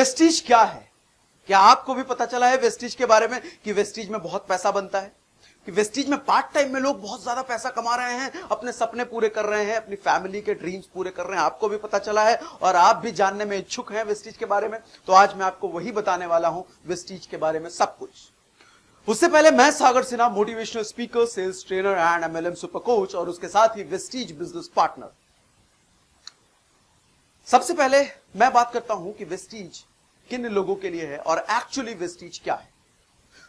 Vestige क्या है? क्या आपको भी पता चला है वेस्टीज के बारे में कि वेस्टीज में बहुत पैसा बनता है, कि वेस्टीज में पार्ट टाइम में लोग बहुत ज्यादा पैसा कमा रहे हैं, अपने सपने पूरे कर रहे हैं, अपनी फैमिली के ड्रीम्स पूरे कर रहे हैं। आपको भी पता चला है और आप भी जानने में इच्छुक हैं वेस्टीज के बारे में। तो आज मैं आपको वही बताने वाला हूं, वेस्टीज के बारे में सब कुछ। उससे पहले मैं Sagar Sinha, motivational speaker, sales trainer and MLM super coach और उसके साथ ही वेस्टीज बिजनेस पार्टनर। सबसे पहले मैं बात करता हूं कि वेस्टीज किन लोगों के लिए है और एक्चुअली वेस्टीज क्या है।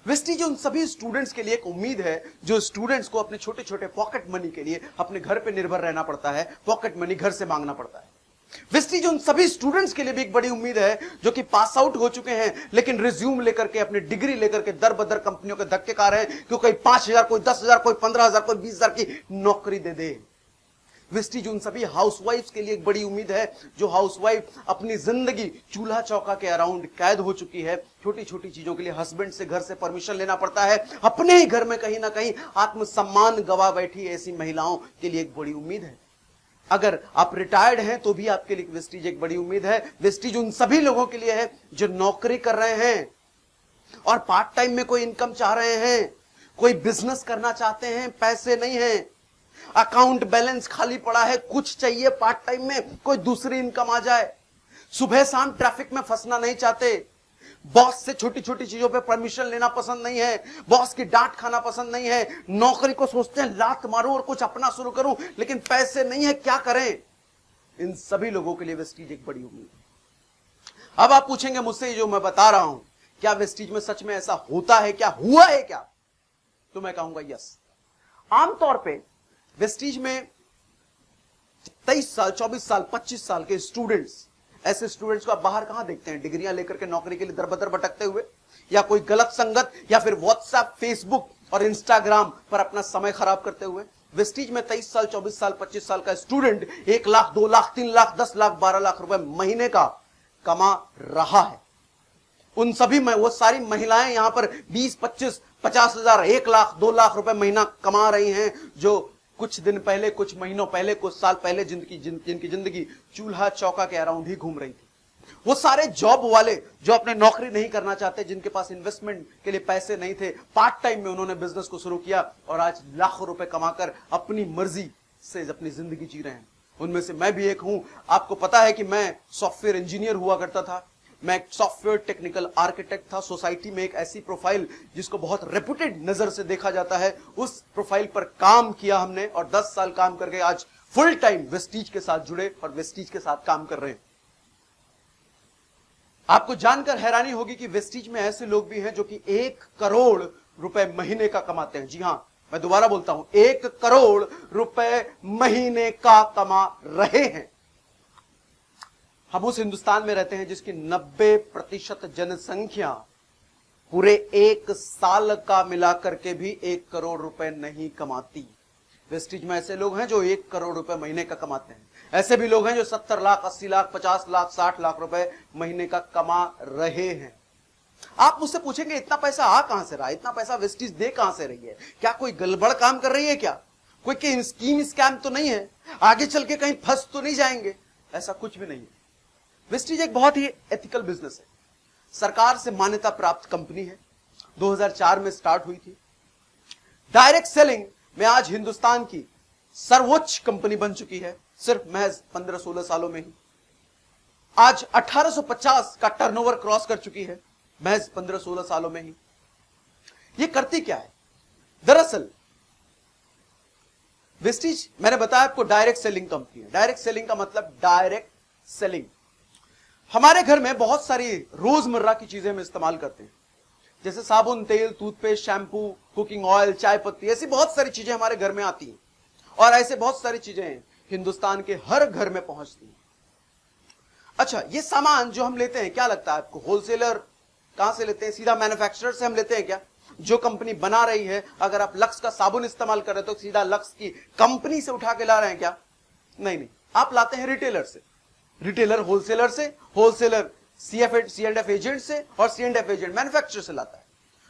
वेस्टीज उन सभी स्टूडेंट्स के लिए एक उम्मीद है जो स्टूडेंट्स को अपने छोटे छोटे पॉकेट मनी के लिए अपने घर पे निर्भर रहना पड़ता है, पॉकेट मनी घर से मांगना पड़ता है। वेस्टीज उन सभी स्टूडेंट्स के लिए भी एक बड़ी उम्मीद है जो कि पास आउट हो चुके हैं लेकिन रिज्यूम लेकर के, अपनी डिग्री लेकर के दर बदर कंपनियों के धक्के खा रहे हैं कि कोई 5,000, कोई 10,000, कोई 15,000, कोई 20,000 की नौकरी दे दे। वेस्टीज उन सभी हाउसवाइफ्स के लिए एक बड़ी उम्मीद है जो हाउसवाइफ अपनी जिंदगी चूल्हा चौका के अराउंड कैद हो चुकी है। छोटी छोटी चीजों के लिए हस्बैंड से घर से परमिशन लेना पड़ता है, अपने ही घर में कहीं ना कहीं आत्मसम्मान गवा बैठी ऐसी महिलाओं के लिए एक बड़ी उम्मीद है। अगर आप रिटायर्ड हैं तो भी आपके लिए वेस्टीज एक बड़ी उम्मीद है। वेस्टीज उन सभी लोगों के लिए है जो नौकरी कर रहे हैं और पार्ट टाइम में कोई इनकम चाह रहे हैं, कोई बिजनेस करना चाहते हैं, पैसे नहीं है, अकाउंट बैलेंस खाली पड़ा है, कुछ चाहिए पार्ट टाइम में कोई दूसरी इनकम आ जाए, सुबह शाम ट्रैफिक में फंसना नहीं चाहते, बॉस से छोटी छोटी चीजों पे परमिशन लेना पसंद नहीं है, बॉस की डांट खाना पसंद नहीं है, नौकरी को सोचते हैं लात मारूं और कुछ अपना शुरू करूं लेकिन पैसे नहीं है, क्या करें। इन सभी लोगों के लिए वेस्टीज एक बड़ी उम्मीद है। अब आप पूछेंगे मुझसे जो मैं बता रहा हूं क्या वेस्टीज में सच में ऐसा होता है, क्या हुआ है क्या? तो मैं कहूंगा यस। आमतौर पर वेस्टीज में 23 साल, 24 साल, 25 साल के स्टूडेंट्स, ऐसे स्टूडेंट्स को आप बाहर कहां देखते हैं? डिग्रियां लेकर के नौकरी के लिए दरबदर भटकते हुए, या कोई गलत संगत, या फिर व्हाट्सएप, फेसबुक और इंस्टाग्राम पर अपना समय खराब करते हुए। वेस्टीज में 23 साल, 24 साल, 25 साल का स्टूडेंट 1 लाख, 2 लाख, 3 लाख, 10 लाख, 12 लाख रुपए महीने का कमा रहा है। उन सभी में वो सारी महिलाएं यहां पर 20, 25, 50,000, 1 लाख, 2 लाख रुपए महीना कमा रही हैं जो कुछ दिन पहले, कुछ महीनों पहले, कुछ साल पहले जिनकी जिंदगी चूल्हा चौका के अराउंड ही घूम रही थी। वो सारे जॉब वाले जो अपने नौकरी नहीं करना चाहते, जिनके पास इन्वेस्टमेंट के लिए पैसे नहीं थे, पार्ट टाइम में उन्होंने बिजनेस को शुरू किया और आज लाखों रुपए कमाकर अपनी मर्जी से अपनी जिंदगी जी रहे हैं। उनमें से मैं भी एक हूं। आपको पता है कि मैं सॉफ्टवेयर इंजीनियर हुआ करता था, मैं एक सॉफ्टवेयर टेक्निकल आर्किटेक्ट था। सोसाइटी में एक ऐसी प्रोफाइल जिसको बहुत रेपुटेड नजर से देखा जाता है, उस प्रोफाइल पर काम किया हमने और 10 साल काम करके आज फुल टाइम वेस्टीज के साथ जुड़े और वेस्टीज के साथ काम कर रहे हैं। आपको जानकर हैरानी होगी कि वेस्टीज में ऐसे लोग भी हैं जो कि 1 करोड़ रुपए महीने का कमाते हैं। जी हां, मैं दोबारा बोलता हूं, 1 करोड़ रुपए महीने का कमा रहे हैं। हम उस हिंदुस्तान में रहते हैं जिसकी 90% जनसंख्या पूरे 1 साल का मिलाकर के भी 1 करोड़ रुपए नहीं कमाती। वेस्टीज में ऐसे लोग हैं जो 1 करोड़ रुपए महीने का कमाते हैं। ऐसे भी लोग हैं जो 70 लाख, 80 लाख, 50 लाख, 60 लाख रुपए महीने का कमा रहे हैं। आप मुझसे पूछेंगे इतना पैसा आ कहां से रहा, इतना पैसा वेस्टीज दे कहां से रही है? क्या कोई गड़बड़ काम कर रही है? क्या कोई स्कीम स्कैम तो नहीं है? आगे चल के कहीं फंस तो नहीं जाएंगे? ऐसा कुछ भी नहीं है। वेस्टीज एक बहुत ही एथिकल बिजनेस है, सरकार से मान्यता प्राप्त कंपनी है, 2004 में स्टार्ट हुई थी। डायरेक्ट सेलिंग में आज हिंदुस्तान की सर्वोच्च कंपनी बन चुकी है, सिर्फ महज 15-16 सालों में ही। आज 1850 का टर्नओवर क्रॉस कर चुकी है, महज 15-16 सालों में ही। ये करती क्या है? दरअसल वेस्टीज, मैंने बताया आपको, डायरेक्ट सेलिंग कंपनी है। डायरेक्ट सेलिंग का मतलब डायरेक्ट सेलिंग। हमारे घर में बहुत सारी रोजमर्रा की चीजें हम इस्तेमाल करते हैं, जैसे साबुन, तेल, टूथपेस्ट, शैम्पू, कुकिंग ऑयल, चाय पत्ती, ऐसी बहुत सारी चीजें हमारे घर में आती हैं और ऐसे बहुत सारी चीजें हिंदुस्तान के हर घर में पहुंचती हैं। अच्छा, ये सामान जो हम लेते हैं, क्या लगता है आपको, होलसेलर कहां से लेते हैं? सीधा मैन्युफैक्चरर से हम लेते हैं क्या? जो कंपनी बना रही है, अगर आप लक्स का साबुन इस्तेमाल कर रहे हो तो सीधा लक्स की कंपनी से उठा के ला रहे हैं क्या? नहीं, आप लाते हैं रिटेलर से, रिटेलर होलसेलर से, होलसेलर C&F एजेंट से और C&F एजेंट मैन्युफैक्चरर से लाता है।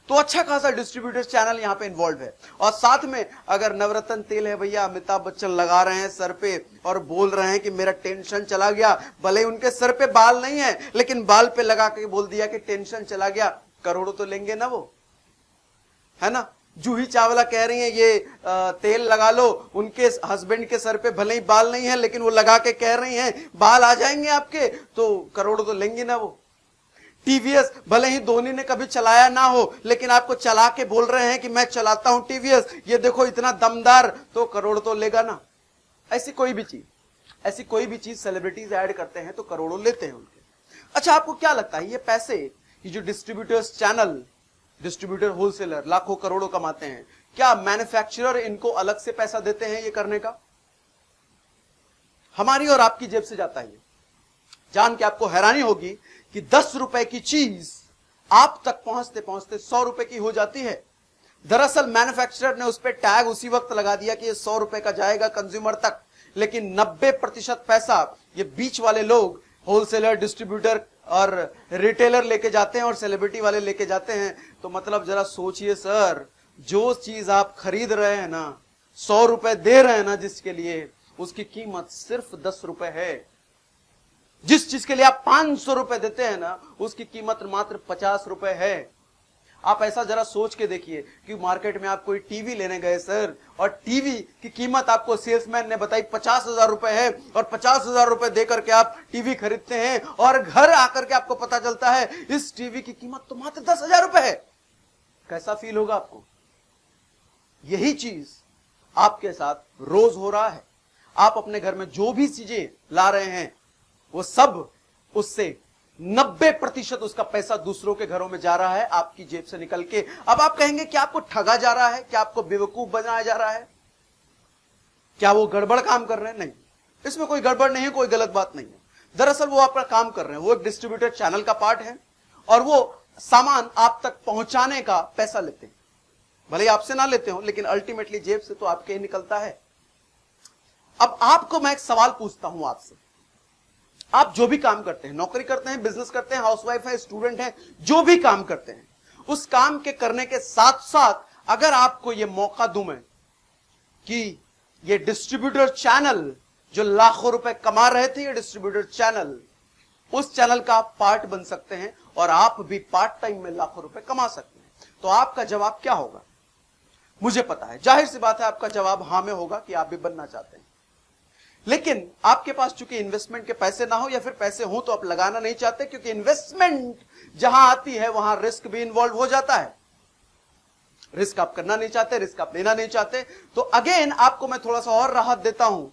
तो अच्छा खासा डिस्ट्रीब्यूटर चैनल यहां पे इन्वॉल्व है। और साथ में अगर नवरत्न तेल है भैया, अमिताभ बच्चन लगा रहे हैं सर पे और बोल रहे हैं कि मेरा टेंशन चला गया, भले ही उनके सर पे बाल नहीं है लेकिन बाल पे लगा के बोल दिया कि टेंशन चला गया, करोड़ों तो लेंगे ना वो, है ना। जूही चावला कह रही हैं ये तेल लगा लो, उनके हस्बैंड के सर पे भले ही बाल नहीं है लेकिन वो लगा के कह रही हैं बाल आ जाएंगे आपके, तो करोड़ों तो लेंगे ना वो। टीवीएस भले ही धोनी ने कभी चलाया ना हो लेकिन आपको चला के बोल रहे हैं कि मैं चलाता हूं टीवीएस, ये देखो इतना दमदार, तो करोड़ तो लेगा ना। ऐसी कोई भी चीज सेलिब्रिटीज ऐड करते हैं तो करोड़ों लेते हैं उनके। अच्छा, आपको क्या लगता है ये पैसे, ये जो डिस्ट्रीब्यूटर्स चैनल, डिस्ट्रीब्यूटर होलसेलर लाखों करोड़ों कमाते हैं, क्या मैन्युफैक्चरर इनको अलग से पैसा देते हैं ये करने का? हमारी और आपकी जेब से जाता है ये। जान के आपको हैरानी होगी कि 10 रुपए की चीज आप तक पहुंचते पहुंचते 100 रुपए की हो जाती है। दरअसल मैन्युफैक्चरर ने उस पर टैग उसी वक्त लगा दिया कि ये 100 रुपए का जाएगा कंज्यूमर तक, लेकिन 90% पैसा ये बीच वाले लोग, होलसेलर, डिस्ट्रीब्यूटर और रिटेलर लेके जाते हैं और सेलिब्रिटी वाले लेके जाते हैं। तो मतलब जरा सोचिए सर, जो चीज आप खरीद रहे हैं ना, 100 रुपए दे रहे हैं ना जिसके लिए, उसकी कीमत सिर्फ 10 रुपए है। जिस चीज के लिए आप 500 रुपए देते हैं ना, उसकी कीमत मात्र 50 रुपए है। आप ऐसा जरा सोच के देखिए कि मार्केट में आप कोई टीवी लेने गए सर, और टीवी की कीमत आपको सेल्समैन ने बताई 50,000 रुपए है, और 50,000 रुपए देकर के आप टीवी खरीदते हैं, और घर आकर के आपको पता चलता है इस टीवी की कीमत तो मात्र 10,000 रुपए है। कैसा फील होगा आपको? यही चीज आपके साथ रोज हो रहा है। आप अपने घर में जो भी चीजें ला रहे हैं वो सब, उससे 90% उसका पैसा दूसरों के घरों में जा रहा है आपकी जेब से निकल के। अब आप कहेंगे क्या आपको ठगा जा रहा है, क्या आपको बेवकूफ बनाया जा रहा है, क्या वो गड़बड़ काम कर रहे हैं? नहीं, इसमें कोई गड़बड़ नहीं है, कोई गलत बात नहीं है। दरअसल वो आपका काम कर रहे हैं, वो एक डिस्ट्रीब्यूटर चैनल का पार्ट है और वो सामान आप तक पहुंचाने का पैसा लेते हैं। भले ही आपसे ना लेते हो लेकिन अल्टीमेटली जेब से तो आपके ही निकलता है। अब आपको मैं एक सवाल पूछता हूं आपसे, आप जो भी काम करते हैं, नौकरी करते हैं, बिजनेस करते हैं, हाउसवाइफ है, स्टूडेंट है, जो भी काम करते हैं, उस काम के करने के साथ साथ अगर आपको यह मौका दूं मैं कि ये डिस्ट्रीब्यूटर चैनल जो लाखों रुपए कमा रहे थे, ये डिस्ट्रीब्यूटर चैनल, उस चैनल का आप पार्ट बन सकते हैं और आप भी पार्ट टाइम में लाखों रुपए कमा सकते हैं, तो आपका जवाब क्या होगा? मुझे पता है, जाहिर सी बात है आपका जवाब हां में होगा कि आप भी बनना चाहते हैं। लेकिन आपके पास चूंकि इन्वेस्टमेंट के पैसे ना हो या फिर पैसे हो तो आप लगाना नहीं चाहते, क्योंकि इन्वेस्टमेंट जहां आती है वहां रिस्क भी इन्वॉल्व हो जाता है। रिस्क आप करना नहीं चाहते, रिस्क आप लेना नहीं चाहते। तो अगेन आपको मैं थोड़ा सा और राहत देता हूं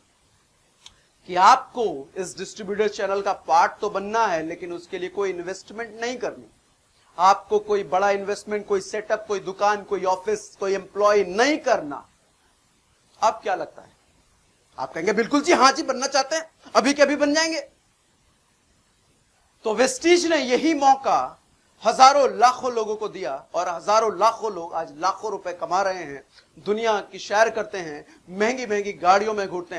कि आपको इस डिस्ट्रीब्यूटर चैनल का पार्ट तो बनना है, लेकिन उसके लिए कोई इन्वेस्टमेंट नहीं करनी। आपको कोई बड़ा इन्वेस्टमेंट, कोई सेटअप, कोई दुकान, कोई ऑफिस, कोई एम्प्लॉय नहीं करना। अब क्या लगता है? आप कहेंगे बिल्कुल जी, हां जी, बनना चाहते हैं, अभी के अभी बन जाएंगे। तो वेस्टीज ने यही मौका हजारों लाखों लोगों को दिया और हजारों लाखों लोग आज लाखों रुपए कमा रहे हैं, दुनिया की सैर करते हैं, महंगी महंगी गाड़ियों में घूमते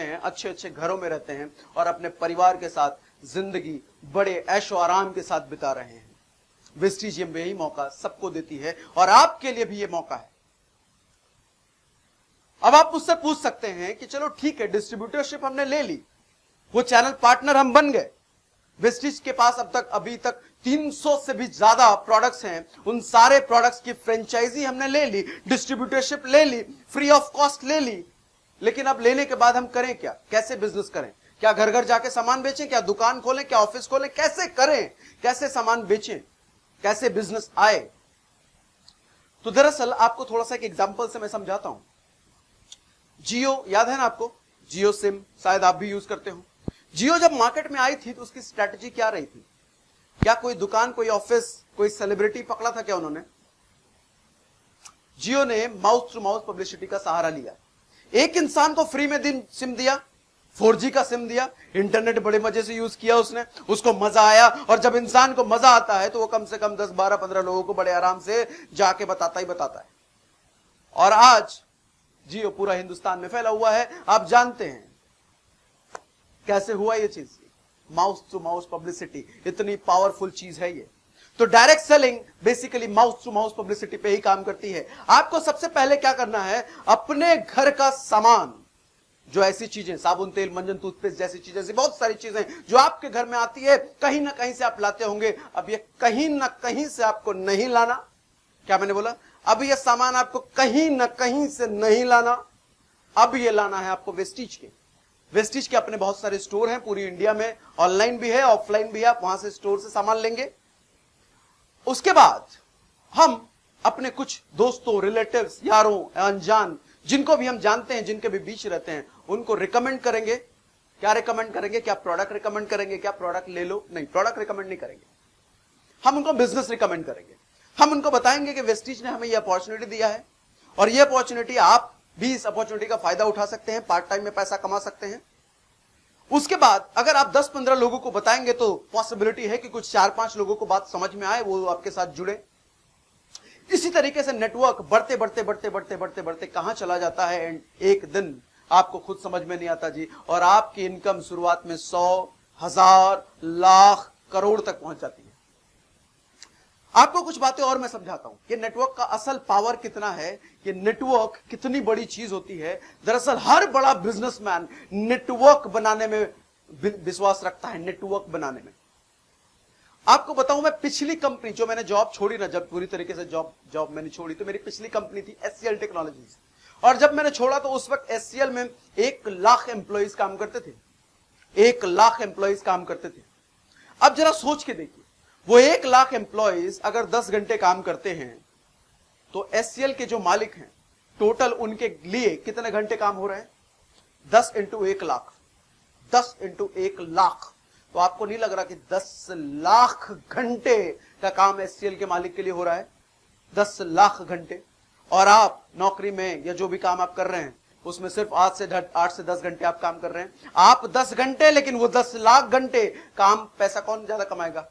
हैं, अच्छे अच्छे घरों में रहते हैं और अपने परिवार के साथ जिंदगी बड़े ऐशो आराम के साथ बिता रहे हैं। वेस्टीज यही मौका सबको देती है और आपके लिए भी यह मौका है। अब आप मुझसे पूछ सकते हैं कि चलो ठीक है, डिस्ट्रीब्यूटरशिप हमने ले ली, वो चैनल पार्टनर हम बन गए, वेस्टीज के पास अभी तक 300 से भी ज्यादा प्रोडक्ट्स हैं, उन सारे प्रोडक्ट्स की फ्रेंचाइजी हमने ले ली, डिस्ट्रीब्यूटरशिप ले ली, फ्री ऑफ कॉस्ट ले ली, लेकिन अब लेने के बाद हम करें क्या? कैसे बिजनेस करें? क्या घर घर जाके सामान बेचें? क्या दुकान खोलें? क्या ऑफिस खोलें? कैसे करें? कैसे सामान बेचें? कैसे बिजनेस आए? तो दरअसल आपको थोड़ा सा एक एग्जांपल से मैं समझाता हूं। जियो याद है ना आपको? जियो सिम शायद आप भी यूज करते हो। जियो जब मार्केट में आई थी तो उसकी स्ट्रैटेजी क्या रही थी? क्या कोई दुकान, कोई ऑफिस, कोई सेलिब्रिटी पकड़ा था क्या उन्होंने? जियो ने माउथ टू माउथ पब्लिसिटी का सहारा लिया। एक इंसान को फ्री में सिम दिया, 4G का सिम दिया, इंटरनेट बड़े मजे से यूज किया उसने, उसको मजा आया, और जब इंसान को मजा आता है तो वो कम से कम 10, 12, 15 लोगों को बड़े आराम से जाके बताता ही बताता है। और आज जियो पूरा हिंदुस्तान में फैला हुआ है। आप जानते हैं कैसे हुआ ये चीज? माउथ टू माउथ पब्लिसिटी इतनी पावरफुल चीज है ये। तो direct selling basically mouth to mouth publicity पे ही काम करती है। आपको सबसे पहले क्या करना है, अपने घर का सामान, जो ऐसी चीजें, साबुन, तेल, मंजन, टूथपेस्ट जैसी चीजें, ऐसी बहुत सारी चीजें जो आपके घर में आती है, कहीं ना कहीं से आप लाते होंगे। अब ये कहीं ना कहीं से आपको नहीं लाना, क्या मैंने बोला, अब ये सामान आपको कहीं ना कहीं से नहीं लाना, अब ये लाना है आपको वेस्टीज के। वेस्टीज के अपने बहुत सारे स्टोर हैं पूरी इंडिया में, ऑनलाइन भी है, ऑफलाइन भी है, आप वहां से स्टोर से सामान लेंगे। उसके बाद हम अपने कुछ दोस्तों, रिलेटिव्स, यारों, अनजान, जिनको भी हम जानते हैं, जिनके भी बीच रहते हैं, उनको रिकमेंड करेंगे। क्या रिकमेंड करेंगे, क्या प्रोडक्ट रिकमेंड करेंगे, क्या प्रोडक्ट ले लो, नहीं, प्रोडक्ट रिकमेंड नहीं करेंगे, हम उनको बिजनेस रिकमेंड करेंगे। हम उनको बताएंगे कि वेस्टीज ने हमें यह अपॉर्चुनिटी दिया है और यह अपॉर्चुनिटी, आप भी इस अपॉर्चुनिटी का फायदा उठा सकते हैं, पार्ट टाइम में पैसा कमा सकते हैं। उसके बाद अगर आप 10-15 लोगों को बताएंगे तो पॉसिबिलिटी है कि कुछ 4-5 लोगों को बात समझ में आए, वो आपके साथ जुड़े। इसी तरीके से नेटवर्क बढ़ते बढ़ते बढ़ते बढ़ते बढ़ते बढ़ते कहां चला जाता है, एंड एक दिन आपको खुद समझ में नहीं आता जी, और आपकी इनकम शुरुआत में 100, 1000, लाख, करोड़ तक पहुंच जाती है। आपको कुछ बातें और मैं समझाता हूं कि नेटवर्क का असल पावर कितना है, कि नेटवर्क कितनी बड़ी चीज होती है। दरअसल हर बड़ा बिजनेसमैन नेटवर्क बनाने में विश्वास रखता है, नेटवर्क बनाने में। आपको बताऊं, मैं पिछली कंपनी, जो मैंने जॉब छोड़ी ना, जब पूरी तरीके से जॉब मैंने छोड़ी, तो मेरी पिछली कंपनी थी एचसीएल टेक्नोलॉजीज, और जब मैंने छोड़ा तो उस वक्त एचसीएल में 1 लाख एम्प्लॉइज काम करते थे, 1 लाख एम्प्लॉइज काम करते थे। अब जरा सोच के देखिए, वो 1 लाख एम्प्लॉइज अगर 10 घंटे काम करते हैं, तो एचसीएल के जो मालिक हैं, टोटल उनके लिए कितने घंटे काम हो रहे हैं, 10 इंटू 1 लाख, 10 इंटू 1 लाख। तो आपको नहीं लग रहा कि 10 लाख घंटे का काम एचसीएल के मालिक के लिए हो रहा है, 10 लाख घंटे। और आप नौकरी में या जो भी काम आप कर रहे हैं, उसमें सिर्फ 8 से 10 घंटे आप काम कर रहे हैं। आप 10 घंटे, लेकिन वो 10 लाख घंटे काम, पैसा कौन ज्यादा कमाएगा?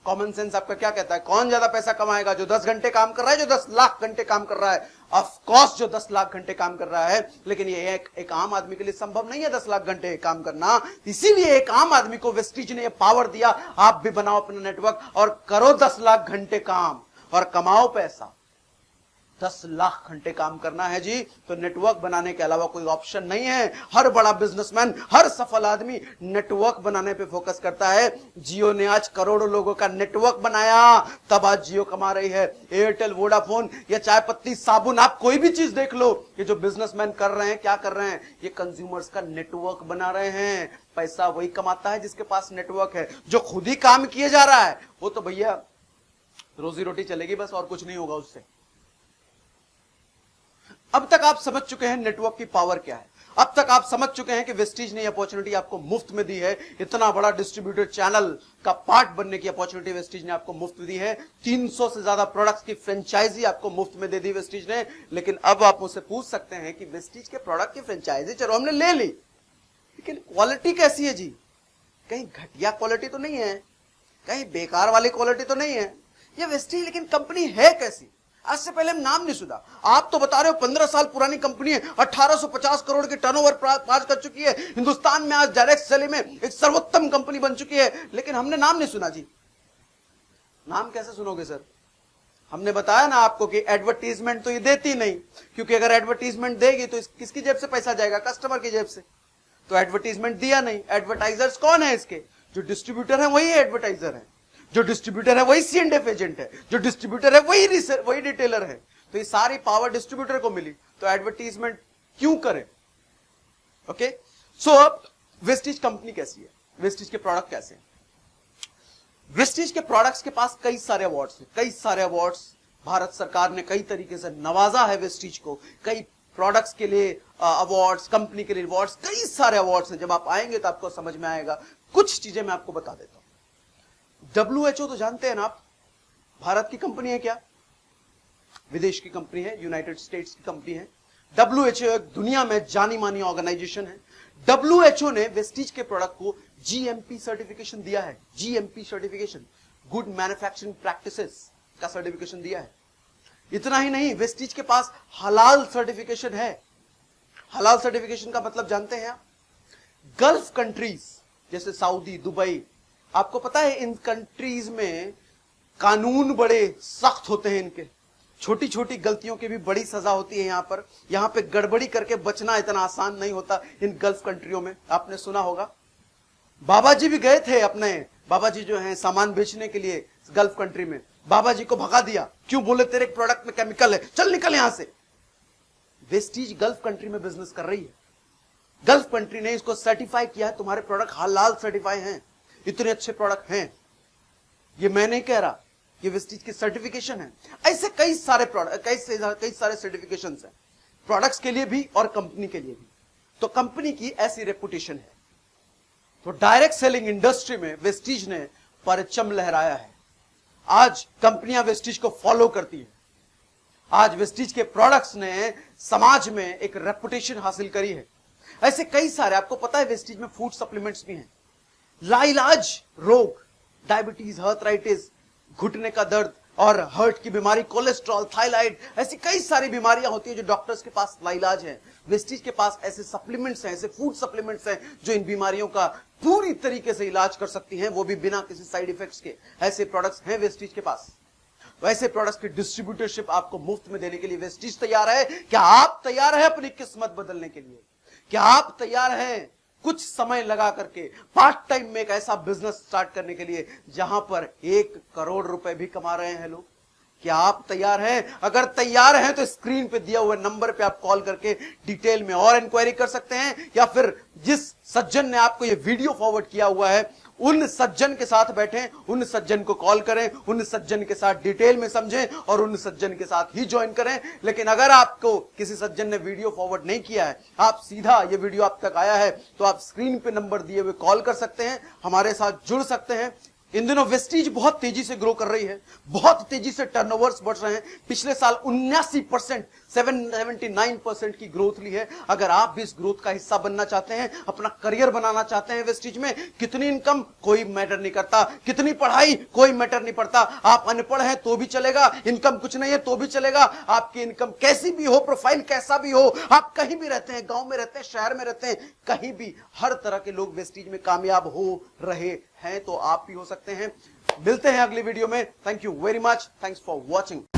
कॉमन सेंस आपका क्या कहता है, कौन ज्यादा पैसा कमाएगा? जो 10 घंटे काम कर रहा है, जो 10 लाख घंटे काम कर रहा है? ऑफ कोर्स जो 10 लाख घंटे काम कर रहा है। लेकिन ये एक आम आदमी के लिए संभव नहीं है 10 लाख घंटे काम करना। इसीलिए एक आम आदमी को वेस्टीज ने ये पावर दिया, आप भी बनाओ अपना नेटवर्क और करो 10 लाख घंटे काम और कमाओ पैसा। 10 लाख घंटे काम करना है जी, तो नेटवर्क बनाने के अलावा कोई ऑप्शन नहीं है। हर बड़ा बिजनेसमैन, हर सफल आदमी नेटवर्क बनाने पे फोकस करता है। जियो ने आज करोड़ों लोगों का नेटवर्क बनाया, तब आज जियो कमा रही है। एयरटेल, वोडाफोन या चाय पत्ती, साबुन, आप कोई भी चीज देख लो, ये जो बिजनेसमैन कर रहे हैं, क्या कर रहे हैं? ये कंज्यूमर्स का नेटवर्क बना रहे हैं। पैसा वही कमाता है जिसके पास नेटवर्क है। जो खुद ही काम किए जा रहा है, वो तो भैया रोजी रोटी चलेगी बस, और कुछ नहीं होगा उससे। अब तक आप समझ चुके हैं नेटवर्क की पावर क्या है। अब तक आप समझ चुके हैं कि वेस्टीज ने अपॉर्चुनिटी आपको मुफ्त में दी है। इतना बड़ा डिस्ट्रीब्यूटर चैनल का पार्ट बनने की अपॉर्चुनिटी वेस्टीज ने आपको मुफ्त में दी है। 300 से ज्यादा प्रोडक्ट्स की फ्रेंचाइजी आपको मुफ्त में दे दी वेस्टीज ने। लेकिन अब आप मुझसे पूछ सकते हैं कि वेस्टीज के प्रोडक्ट की फ्रेंचाइजी चलो हमने ले ली, लेकिन क्वालिटी कैसी है जी? कहीं घटिया क्वालिटी तो नहीं है, कहीं बेकार वाली क्वालिटी तो नहीं है ये वेस्टीज, लेकिन कंपनी है कैसी? आज से पहले हम नाम नहीं सुना। आप तो बता रहे हो 15 साल पुरानी कंपनी है, 1850 करोड़ की टर्नओवर पार कर चुकी है, हिंदुस्तान में आज डायरेक्ट सेलिंग में एक सर्वोत्तम कंपनी बन चुकी है, लेकिन हमने नाम नहीं सुना जी। नाम कैसे सुनोगे सर? हमने बताया ना आपको कि एडवर्टीजमेंट तो ये देती नहीं, क्योंकि अगर एडवर्टीजमेंट देगी तो किसकी जेब से पैसा जाएगा? कस्टमर की जेब से। तो एडवर्टीजमेंट दिया नहीं। एडवर्टाइजर्स कौन है इसके? जो डिस्ट्रीब्यूटर है वही एडवर्टाइजर है, जो डिस्ट्रीब्यूटर है वही C&F एजेंट है, जो डिस्ट्रीब्यूटर है वही रिटेलर है। तो ये सारी पावर डिस्ट्रीब्यूटर को मिली, तो एडवर्टीजमेंट क्यों करें? ओके, सो अब वेस्टीज कंपनी कैसी है, वेस्टीज के प्रोडक्ट कैसे हैं? वेस्टीज के प्रोडक्ट्स के पास कई सारे अवार्ड्स हैं, कई सारे अवार्ड्स। भारत सरकार ने कई तरीके से नवाजा है वेस्टीज को, कई प्रोडक्ट्स के लिए अवार्ड्स, कंपनी के लिए अवार्ड्स, कई सारे अवार्ड्स हैं। जब आप आएंगे तो आपको समझ में आएगा। कुछ चीजें मैं आपको बता देता हूं। WHO तो जानते हैं ना आप, भारत की कंपनी है क्या? विदेश की कंपनी है, यूनाइटेड स्टेट्स की कंपनी है। WHO एक दुनिया में जानी मानी ऑर्गेनाइजेशन है। WHO ने वेस्टीज के प्रोडक्ट को GMP सर्टिफिकेशन दिया है। GMP certification, good manufacturing practices का सर्टिफिकेशन दिया है। इतना ही नहीं, वेस्टीज के पास हलाल सर्टिफिकेशन है। हलाल सर्टिफिकेशन का मतलब जानते हैं आप? गल्फ कंट्रीज जैसे सऊदी, दुबई, आपको पता है इन कंट्रीज में कानून बड़े सख्त होते हैं इनके, छोटी छोटी गलतियों की भी बड़ी सजा होती है। यहां पे गड़बड़ी करके बचना इतना आसान नहीं होता इन गल्फ कंट्रियों में। आपने सुना होगा, बाबा जी भी गए थे, अपने बाबा जी जो हैं सामान बेचने के लिए गल्फ कंट्री में, बाबा जी को भगा दिया। क्यों? बोले तेरे प्रोडक्ट में केमिकल है, चल निकल यहां से। वेस्टीज गल्फ कंट्री में बिजनेस कर रही है, गल्फ कंट्री ने इसको सर्टिफाई किया, तुम्हारे प्रोडक्ट हलाल सर्टिफाई हैं, इतने अच्छे प्रोडक्ट हैं। ये मैं नहीं कह रहा, ये वेस्टीज की सर्टिफिकेशन है। ऐसे कई सारे प्रोडक्ट, कई सारे सर्टिफिकेशन है, प्रोडक्ट्स के लिए भी और कंपनी के लिए भी। तो कंपनी की ऐसी रेपुटेशन है। तो डायरेक्ट सेलिंग इंडस्ट्री में वेस्टीज ने परचम लहराया है। आज कंपनियां वेस्टीज को फॉलो करती हैं। आज वेस्टीज के प्रोडक्ट्स ने समाज में एक रेपुटेशन हासिल करी है। ऐसे कई सारे, आपको पता है वेस्टीज में फूड सप्लीमेंट्स भी हैं। लाइलाज रोग, डायबिटीज, आर्थराइटिस, घुटने का दर्द और हार्ट की बीमारी, कोलेस्ट्रॉल, थायराइड, ऐसी कई सारी बीमारियां होती है जो डॉक्टर्स के पास लाइलाज है। वेस्टीज के पास ऐसे सप्लीमेंट्स हैं, ऐसे फूड सप्लीमेंट्स हैं जो इन बीमारियों का पूरी तरीके से इलाज कर सकती हैं, वो भी बिना किसी साइड इफेक्ट्स के। ऐसे प्रोडक्ट्स हैं वेस्टीज के पास। वैसे प्रोडक्ट्स की डिस्ट्रीब्यूटरशिप आपको मुफ्त में देने के लिए वेस्टीज तैयार है। क्या आप तैयार हैं अपनी किस्मत बदलने के लिए? क्या आप तैयार हैं कुछ समय लगा करके पार्ट टाइम में एक ऐसा बिजनेस स्टार्ट करने के लिए जहां पर 1 करोड़ रुपए भी कमा रहे हैं लोग? क्या आप तैयार हैं? अगर तैयार हैं तो स्क्रीन पे दिया हुए नंबर पे आप कॉल करके डिटेल में और इंक्वायरी कर सकते हैं, या फिर जिस सज्जन ने आपको ये वीडियो फॉरवर्ड किया हुआ है उन सज्जन के साथ बैठें, उन सज्जन को कॉल करें, उन सज्जन के साथ डिटेल में समझें और उन सज्जन के साथ ही ज्वाइन करें। लेकिन अगर आपको किसी सज्जन ने वीडियो फॉरवर्ड नहीं किया है, आप सीधा ये वीडियो आप तक आया है, तो आप स्क्रीन पे नंबर दिए हुए कॉल कर सकते हैं, हमारे साथ जुड़ सकते हैं। इन दिनों वेस्टीज बहुत तेजी से ग्रो कर रही है, बहुत तेजी से टर्नओवर्स बढ़ रहे हैं। पिछले साल 79%, 79% की ग्रोथ ली है। अगर आप भी इस ग्रोथ का हिस्सा बनना चाहते हैं, अपना करियर बनाना चाहते हैं वेस्टीज में, कितनी इनकम कोई मैटर नहीं करता, कितनी पढ़ाई कोई मैटर नहीं पड़ता। आप अनपढ़ हैं तो भी चलेगा, इनकम कुछ नहीं है तो भी चलेगा, आपकी इनकम कैसी भी हो, प्रोफाइल कैसा भी हो, आप कहीं भी रहते हैं, गांव में रहते हैं, शहर में रहते हैं, कहीं भी, हर तरह के लोग वेस्टीज में कामयाब हो रहे हैं, तो आप भी हो सकते हैं। मिलते हैं अगली वीडियो में। Thank you very much, thanks for watching.